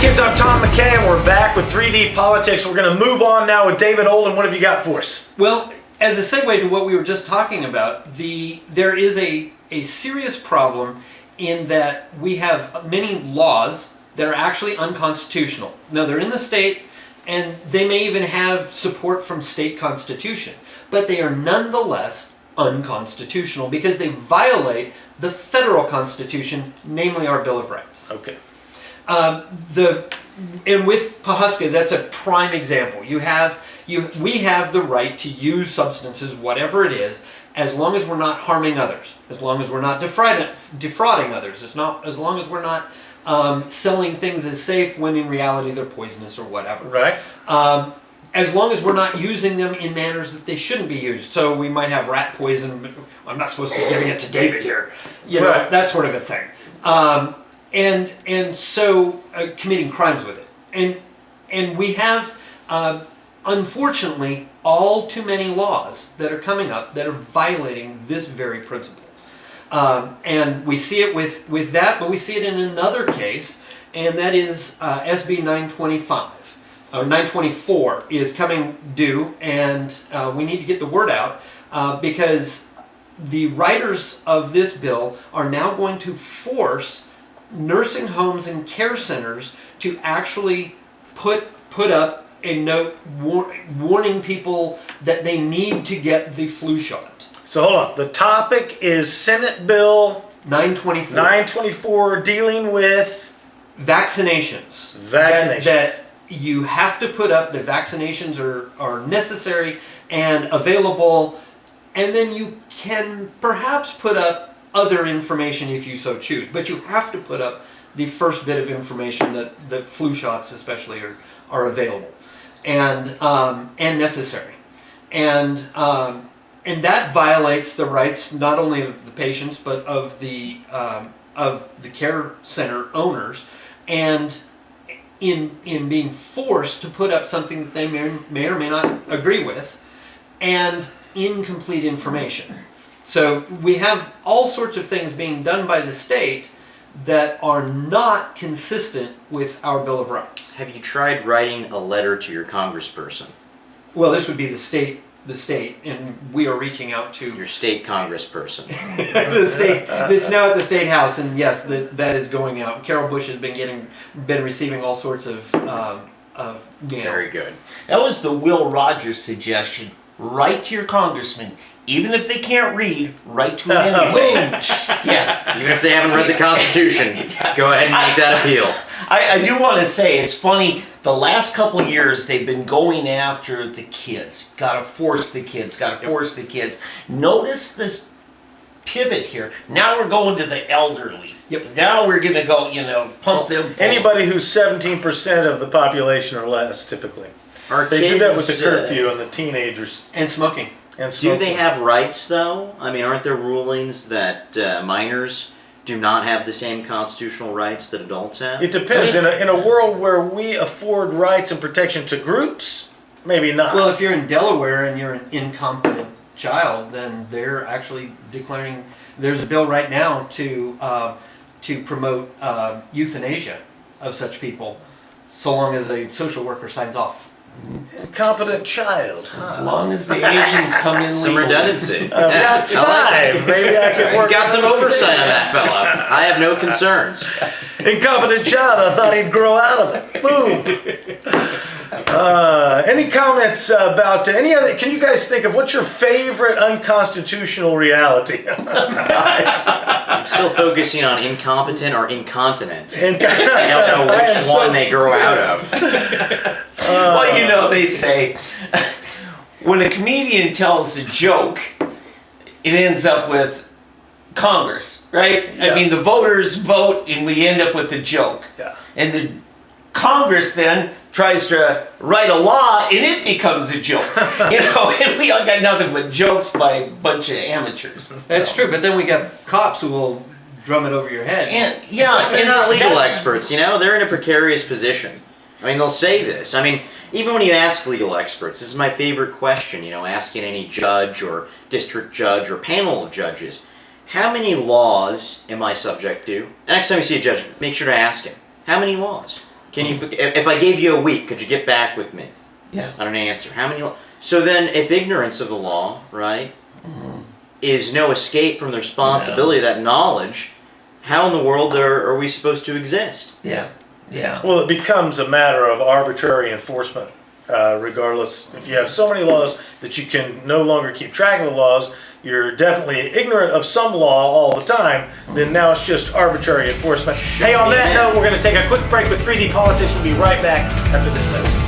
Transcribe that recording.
Kids, I'm Tom McCay, and we're back with 3D Politics. We're going to move on now with David Oldham. What have you got for us? Well, as a segue to what we were just talking about, there is a serious problem in that we have many laws that are actually unconstitutional. Now, they're in the state, and they may even have support from state constitution, but they are nonetheless unconstitutional because they violate the federal constitution, namely our Bill of Rights. Okay. And with Pawhuska, that's a prime example. We have the right to use substances, whatever it is, as long as we're not harming others, as long as we're not defrauding others, as long as we're not selling things as safe when in reality they're poisonous or whatever. Right. As long as we're not using them in manners that they shouldn't be used. So we might have rat poison, but I'm not supposed to be giving it to David here. You know, right. That sort of a thing. And so committing crimes with it. And we have, unfortunately, all too many laws that are coming up that are violating this very principle. And we see it with that, but we see it in another case, and that is SB 925. 924 is coming due, and we need to get the word out because the writers of this bill are now going to force nursing homes and care centers to actually put up a note warning people that they need to get the flu shot. So hold on. The topic is Senate Bill 924. 924 dealing with vaccinations. That you have to put up that vaccinations are necessary and available, and then you can perhaps put up other information if you so choose, but you have to put up the first bit of information that flu shots especially are available and necessary, and that violates the rights not only of the patients but of the care center owners, and in being forced to put up something that they may or may not agree with, and incomplete information. So we have all sorts of things being done by the state that are not consistent with our Bill of Rights. Have you tried writing a letter to your congressperson? Well, this would be the state, and we are reaching out to Your state congressperson. the state. It's now at the State House, and yes, that is going out. Carol Bush has been receiving all sorts of Very good. That was the Will Rogers suggestion. Write to your congressman. Even if they can't read, write to him anyway. Yeah. Even if they haven't read the Constitution, go ahead and make that appeal. I do want to say, it's funny, the last couple of years they've been going after the kids. Gotta force the kids, force the kids. Notice this pivot here. Now we're going to the elderly. Yep. Now we're going to go, pump them. anybody who's 17% of the population or less, typically. They do that with the curfew and the teenagers. and smoking. And Do smoking. they have rights, though? I mean, aren't there rulings that minors do not have the same constitutional rights that adults have? It depends. In a world where we afford rights and protection to groups, maybe not. Well, if you're in Delaware and you're an incompetent child, then they're actually declaring. There's a bill right now to promote euthanasia of such people, so long as a social worker signs off. Incompetent child. As long as the Asians come in Some legally. redundancy. Got five. Maybe I can work. You got some oversight on that fella. I have no concerns. Incompetent child. I thought he'd grow out of it. Boom. Any comments about any other? Can you guys think of what's your favorite unconstitutional reality? I'm still focusing on incompetent or incontinent. I I don't know which one they grow out of. Well, they say when a comedian tells a joke, it ends up with Congress, right? Yeah. I mean, the voters vote and we end up with the joke. Yeah. And the Congress then tries to write a law and it becomes a joke. And we all got nothing but jokes by a bunch of amateurs. That's true, but then we got cops who will drum it over your head. And They're not legal that's- experts, they're in a precarious position. I mean, they'll say this. I mean, even when you ask legal experts, this is my favorite question, asking any judge or district judge or panel of judges, how many laws am I subject to? The next time you see a judge, make sure to ask him, how many laws? Can you? If I gave you a week, could you get back with me Yeah. on an answer? How many? So then, if ignorance of the law, right, is no escape from the responsibility of that knowledge, how in the world are we supposed to exist? Yeah. Yeah. Well, it becomes a matter of arbitrary enforcement, regardless. If you have so many laws that you can no longer keep track of the laws, you're definitely ignorant of some law all the time, then now it's just arbitrary enforcement. Hey, on that note, we're going to take a quick break with 3D Politics. We'll be right back after this message.